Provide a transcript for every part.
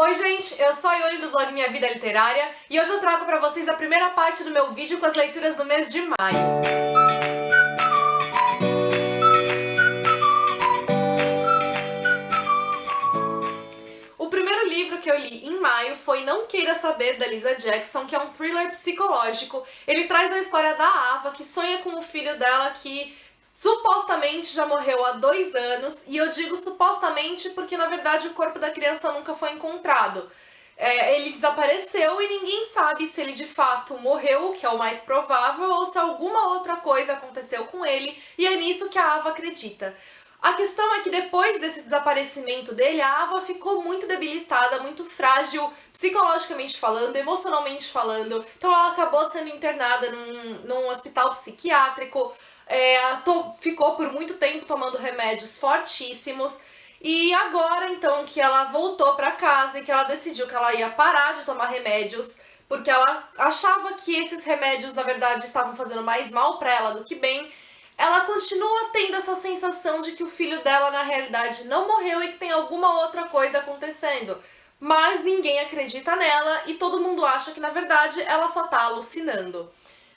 Oi gente, eu sou a Ione do blog Minha Vida Literária e hoje eu trago pra vocês a primeira parte do meu vídeo com as leituras do mês de maio. O primeiro livro que eu li em maio foi Não Queira Saber, da Lisa Jackson, que é um thriller psicológico. Ele traz a história da Ava, que sonha com o filho dela que supostamente já morreu há 2 anos, e eu digo supostamente porque na verdade o corpo da criança nunca foi encontrado. Ele desapareceu e ninguém sabe se ele de fato morreu, que é o mais provável, ou se alguma outra coisa aconteceu com ele, e é nisso que a Ava acredita. A questão é que depois desse desaparecimento dele, a Ava ficou muito debilitada, muito frágil, psicologicamente falando, emocionalmente falando, então ela acabou sendo internada num hospital psiquiátrico, ficou por muito tempo tomando remédios fortíssimos, e agora então que ela voltou pra casa e que ela decidiu que ela ia parar de tomar remédios, porque ela achava que esses remédios na verdade estavam fazendo mais mal pra ela do que bem, ela continua tendo essa sensação de que o filho dela na realidade não morreu e que tem alguma outra coisa acontecendo. Mas ninguém acredita nela e todo mundo acha que na verdade ela só tá alucinando.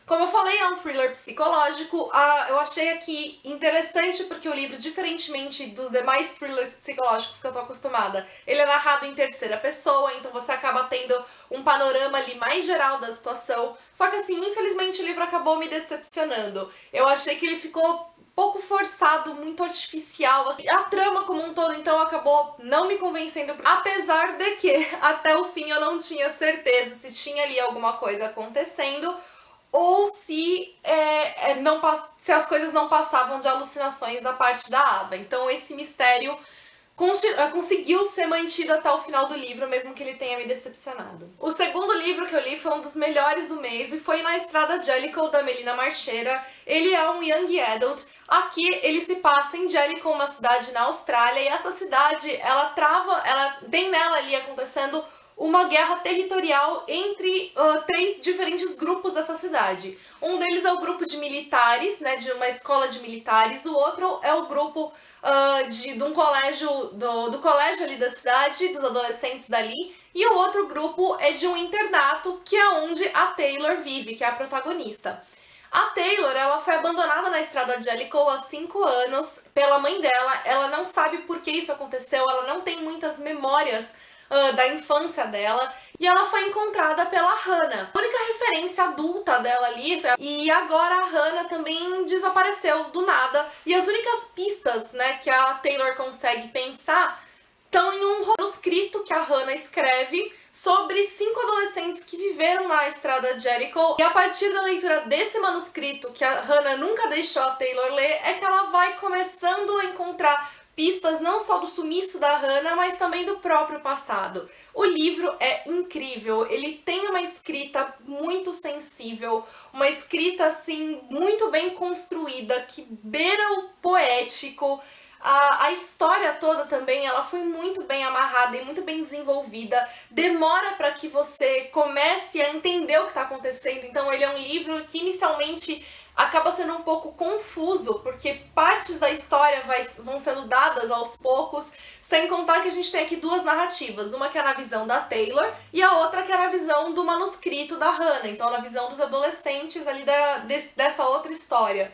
Como eu falei, é um thriller psicológico. Eu achei aqui interessante porque o livro, diferentemente dos demais thrillers psicológicos que eu tô acostumada, ele é narrado em terceira pessoa, então você acaba tendo um panorama ali mais geral da situação. Só que assim, infelizmente o livro acabou me decepcionando. Eu achei que ele ficou pouco forçado, muito artificial, assim. A trama como um todo, então, acabou não me convencendo, apesar de que, até o fim, eu não tinha certeza se tinha ali alguma coisa acontecendo, ou se, se as coisas não passavam de alucinações da parte da Ava. Então esse mistério conseguiu ser mantido até o final do livro, mesmo que ele tenha me decepcionado. O segundo livro que eu li foi um dos melhores do mês e foi Na Estrada Jellicoe, da Melina Marchera. Ele é um young adult. Aqui ele se passa em Jellicoe, uma cidade na Austrália, e essa cidade, ela tem nela ali acontecendo uma guerra territorial entre 3 diferentes grupos dessa cidade. Um deles é o grupo de militares, né, de uma escola de militares, o outro é o grupo de um colégio, do colégio ali da cidade, dos adolescentes dali, e o outro grupo é de um internato, que é onde a Taylor vive, que é a protagonista. A Taylor, ela foi abandonada na estrada de Jellicoe há 5 anos pela mãe dela, ela não sabe por que isso aconteceu, ela não tem muitas memórias da infância dela, e ela foi encontrada pela Hannah, a única referência adulta dela ali, e agora a Hannah também desapareceu do nada, e as únicas pistas, né, que a Taylor consegue pensar estão em um manuscrito que a Hannah escreve sobre 5 adolescentes que viveram na estrada de Jellicoe, e a partir da leitura desse manuscrito, que a Hannah nunca deixou a Taylor ler, é que ela vai começando a encontrar pistas não só do sumiço da Hannah, mas também do próprio passado. O livro é incrível, ele tem uma escrita muito sensível, uma escrita assim muito bem construída, que beira o poético. A história toda também, ela foi muito bem amarrada e muito bem desenvolvida, demora para que você comece a entender o que está acontecendo, então ele é um livro que inicialmente acaba sendo um pouco confuso, porque partes da história vão sendo dadas aos poucos, sem contar que a gente tem aqui 2 narrativas, uma que é na visão da Taylor e a outra que é na visão do manuscrito da Hannah, então na visão dos adolescentes ali dessa outra história.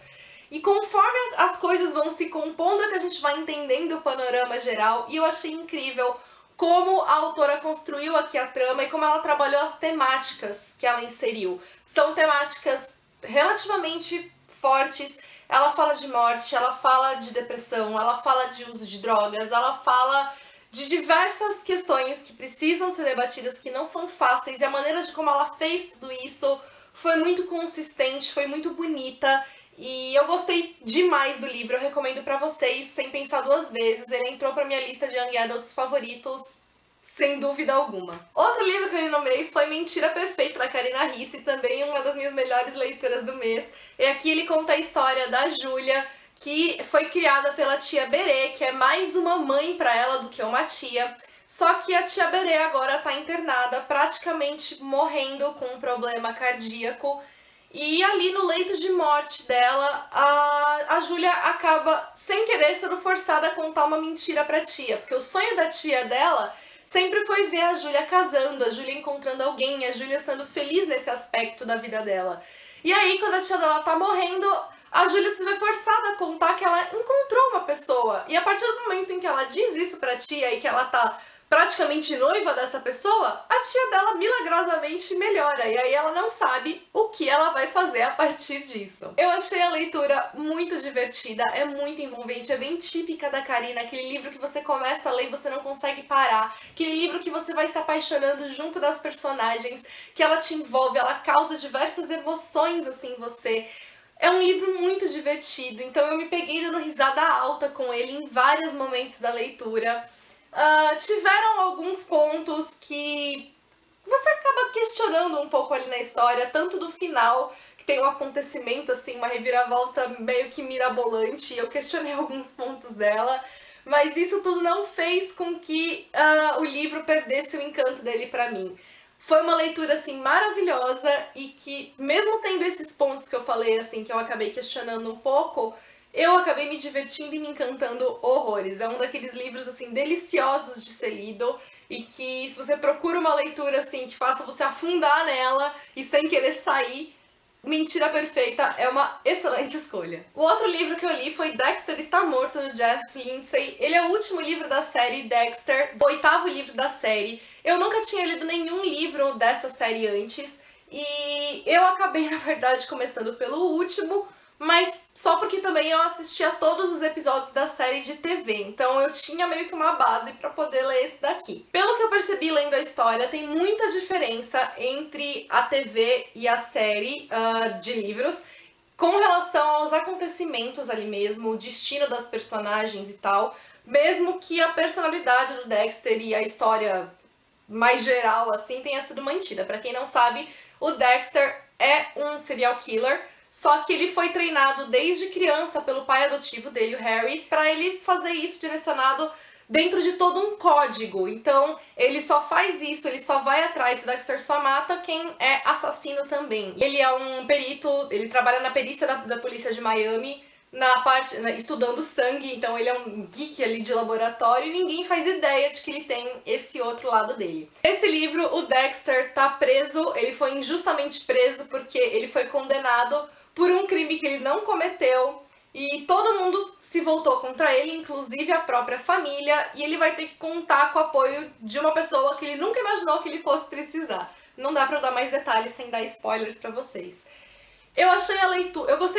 E conforme as coisas vão se compondo, é que a gente vai entendendo o panorama geral, e eu achei incrível como a autora construiu aqui a trama e como ela trabalhou as temáticas que ela inseriu. São temáticas relativamente fortes, ela fala de morte, ela fala de depressão, ela fala de uso de drogas, ela fala de diversas questões que precisam ser debatidas, que não são fáceis, e a maneira de como ela fez tudo isso foi muito consistente, foi muito bonita, e eu gostei demais do livro, eu recomendo pra vocês, sem pensar 2 vezes, ele entrou pra minha lista de Young Adults favoritos, sem dúvida alguma. Outro livro que eu li no mês foi Mentira Perfeita, da Karina Ricci, também uma das minhas melhores leituras do mês. E aqui ele conta a história da Júlia, que foi criada pela tia Berê, que é mais uma mãe pra ela do que uma tia. Só que a tia Berê agora tá internada, praticamente morrendo com um problema cardíaco. E ali no leito de morte dela, a Júlia acaba, sem querer, sendo forçada a contar uma mentira pra tia, porque o sonho da tia dela sempre foi ver a Júlia casando, a Júlia encontrando alguém, a Júlia sendo feliz nesse aspecto da vida dela. E aí, quando a tia dela tá morrendo, a Júlia se vê forçada a contar que ela encontrou uma pessoa. E a partir do momento em que ela diz isso pra tia e que ela tá praticamente noiva dessa pessoa, a tia dela milagrosamente melhora. E aí ela não sabe o que ela vai fazer a partir disso. Eu achei a leitura muito divertida, é muito envolvente, é bem típica da Karina, aquele livro que você começa a ler e você não consegue parar, aquele livro que você vai se apaixonando junto das personagens, que ela te envolve, ela causa diversas emoções assim em você. É um livro muito divertido, então eu me peguei dando risada alta com ele em vários momentos da leitura. Tiveram alguns pontos que você acaba questionando um pouco ali na história, tanto do final, que tem um acontecimento assim, uma reviravolta meio que mirabolante, eu questionei alguns pontos dela, mas isso tudo não fez com que o livro perdesse o encanto dele pra mim. Foi uma leitura, assim, maravilhosa e que, mesmo tendo esses pontos que eu falei, assim, que eu acabei questionando um pouco, eu acabei me divertindo e me encantando horrores. É um daqueles livros, assim, deliciosos de ser lido e que, se você procura uma leitura, assim, que faça você afundar nela e sem querer sair, Mentira Perfeita é uma excelente escolha. O outro livro que eu li foi Dexter Está Morto, do Jeff Lindsay. Ele é o último livro da série Dexter, o 8º livro da série. Eu nunca tinha lido nenhum livro dessa série antes, e eu acabei, na verdade, começando pelo último, mas só porque também eu assistia todos os episódios da série de TV, então eu tinha meio que uma base pra poder ler esse daqui. Pelo que eu percebi lendo a história, tem muita diferença entre a TV e a série de livros com relação aos acontecimentos ali mesmo, o destino das personagens e tal, mesmo que a personalidade do Dexter e a história mais geral assim tenha sido mantida. Pra quem não sabe, o Dexter é um serial killer, só que ele foi treinado desde criança pelo pai adotivo dele, o Harry, pra ele fazer isso direcionado dentro de todo um código. Então, ele só faz isso, ele só vai atrás, o Dexter só mata quem é assassino também. Ele é um perito, ele trabalha na perícia da polícia de Miami, estudando sangue, então ele é um geek ali de laboratório e ninguém faz ideia de que ele tem esse outro lado dele. Esse livro, o Dexter tá preso, ele foi injustamente preso porque ele foi condenado por um crime que ele não cometeu e todo mundo se voltou contra ele, inclusive a própria família, e ele vai ter que contar com o apoio de uma pessoa que ele nunca imaginou que ele fosse precisar. Não dá pra eu dar mais detalhes sem dar spoilers pra vocês. Eu gostei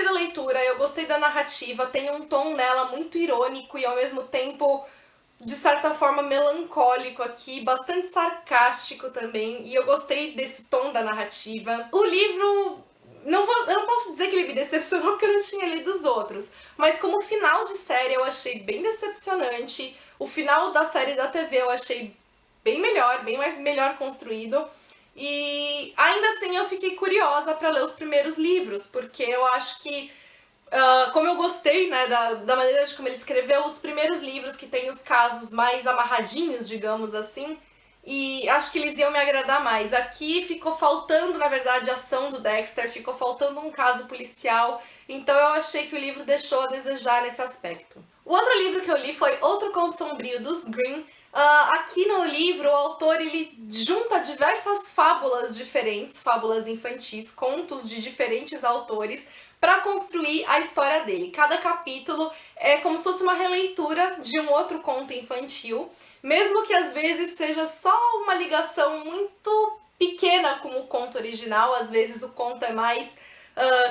da leitura, eu gostei da narrativa, tem um tom nela muito irônico e ao mesmo tempo, de certa forma, melancólico aqui, bastante sarcástico também, e eu gostei desse tom da narrativa. O livro, eu não posso dizer que ele me decepcionou porque eu não tinha lido os outros, mas como final de série eu achei bem decepcionante, o final da série da TV eu achei bem melhor construído. E ainda assim eu fiquei curiosa pra ler os primeiros livros, porque eu acho que, como eu gostei, né, da maneira de como ele escreveu, os primeiros livros que tem os casos mais amarradinhos, digamos assim, e acho que eles iam me agradar mais. Aqui ficou faltando, na verdade, a ação do Dexter, ficou faltando um caso policial, então eu achei que o livro deixou a desejar nesse aspecto. O outro livro que eu li foi Outro Conto Sombrio, dos Grimm. Aqui no livro, o autor ele junta diversas fábulas diferentes, fábulas infantis, contos de diferentes autores, para construir a história dele. Cada capítulo é como se fosse uma releitura de um outro conto infantil, mesmo que às vezes seja só uma ligação muito pequena com o conto original, às vezes o conto é mais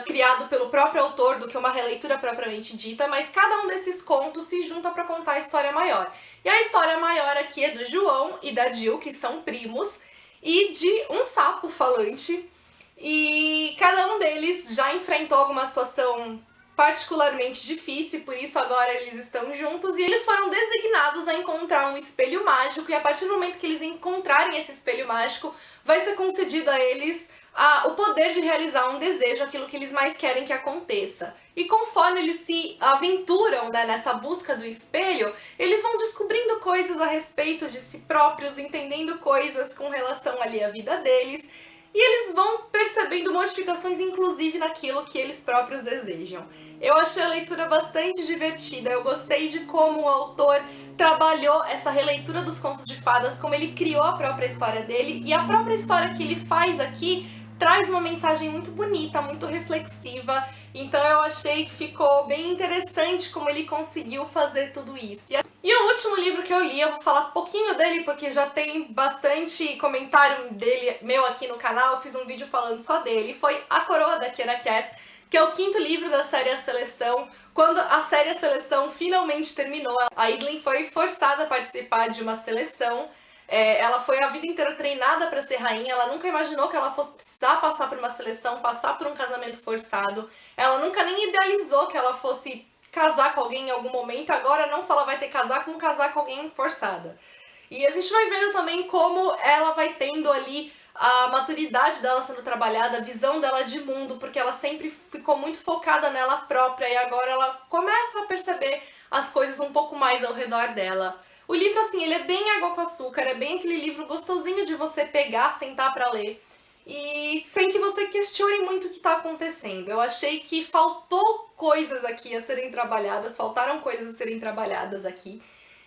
criado pelo próprio autor do que uma releitura propriamente dita, mas cada um desses contos se junta para contar a história maior. E a história maior aqui é do João e da Jill, que são primos, e de um sapo falante, e cada um deles já enfrentou alguma situação particularmente difícil, por isso agora eles estão juntos, e eles foram designados a encontrar um espelho mágico, e a partir do momento que eles encontrarem esse espelho mágico, vai ser concedido a eles o poder de realizar um desejo, aquilo que eles mais querem que aconteça. E conforme eles se aventuram, né, nessa busca do espelho, eles vão descobrindo coisas a respeito de si próprios, entendendo coisas com relação ali à vida deles, e eles vão percebendo modificações inclusive naquilo que eles próprios desejam. Eu achei a leitura bastante divertida, eu gostei de como o autor trabalhou essa releitura dos contos de fadas, como ele criou a própria história dele, e a própria história que ele faz aqui traz uma mensagem muito bonita, muito reflexiva, então eu achei que ficou bem interessante como ele conseguiu fazer tudo isso. E o último livro que eu li, eu vou falar pouquinho dele porque já tem bastante comentário dele meu aqui no canal, eu fiz um vídeo falando só dele, foi A Coroa da Kiera Cass, que é o 5º livro da série A Seleção. Quando a série A Seleção finalmente terminou, a Idlin foi forçada a participar de uma seleção. Ela foi a vida inteira treinada para ser rainha, ela nunca imaginou que ela fosse precisar passar por uma seleção, passar por um casamento forçado. Ela nunca nem idealizou que ela fosse casar com alguém em algum momento, agora não só ela vai ter que casar, como casar com alguém forçada. E a gente vai vendo também como ela vai tendo ali a maturidade dela sendo trabalhada, a visão dela de mundo, porque ela sempre ficou muito focada nela própria e agora ela começa a perceber as coisas um pouco mais ao redor dela. O livro, assim, ele é bem água com açúcar, é bem aquele livro gostosinho de você pegar, sentar pra ler, e sem que você questione muito o que tá acontecendo. Eu achei que faltou coisas aqui a serem trabalhadas, faltaram coisas a serem trabalhadas aqui.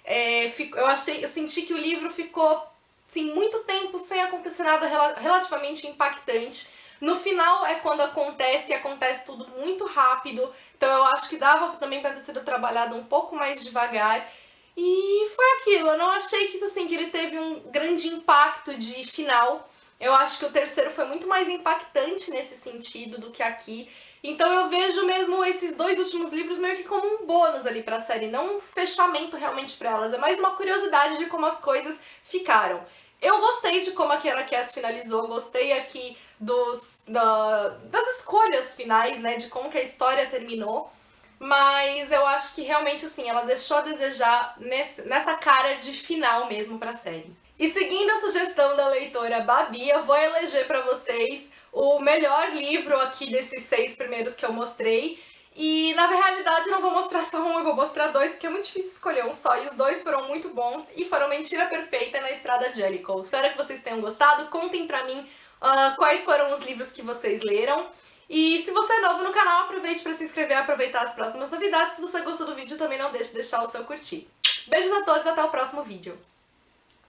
Eu senti que o livro ficou, assim, muito tempo sem acontecer nada relativamente impactante. No final é quando acontece, e acontece tudo muito rápido, então eu acho que dava também pra ter sido trabalhado um pouco mais devagar. E foi aquilo, eu não achei que, assim, que ele teve um grande impacto de final. Eu acho que o terceiro foi muito mais impactante nesse sentido do que aqui. Então eu vejo mesmo esses 2 últimos livros meio que como um bônus ali pra série, não um fechamento realmente pra elas, é mais uma curiosidade de como as coisas ficaram. Eu gostei de como a Kiera Cass finalizou, gostei aqui das escolhas finais, né, de como que a história terminou. Mas eu acho que realmente, assim, ela deixou a desejar nessa cara de final mesmo pra série. E seguindo a sugestão da leitora Babi, eu vou eleger pra vocês o melhor livro aqui desses 6 primeiros que eu mostrei. E na realidade eu não vou mostrar só um, eu vou mostrar 2, porque é muito difícil escolher um só. E os 2 foram muito bons e foram Mentira Perfeita e Na Estrada de Jellicoe. Espero que vocês tenham gostado, contem pra mim quais foram os livros que vocês leram. E se você é novo no canal, aproveite para se inscrever e aproveitar as próximas novidades. Se você gostou do vídeo, também não deixe de deixar o seu curtir. Beijos a todos, até o próximo vídeo.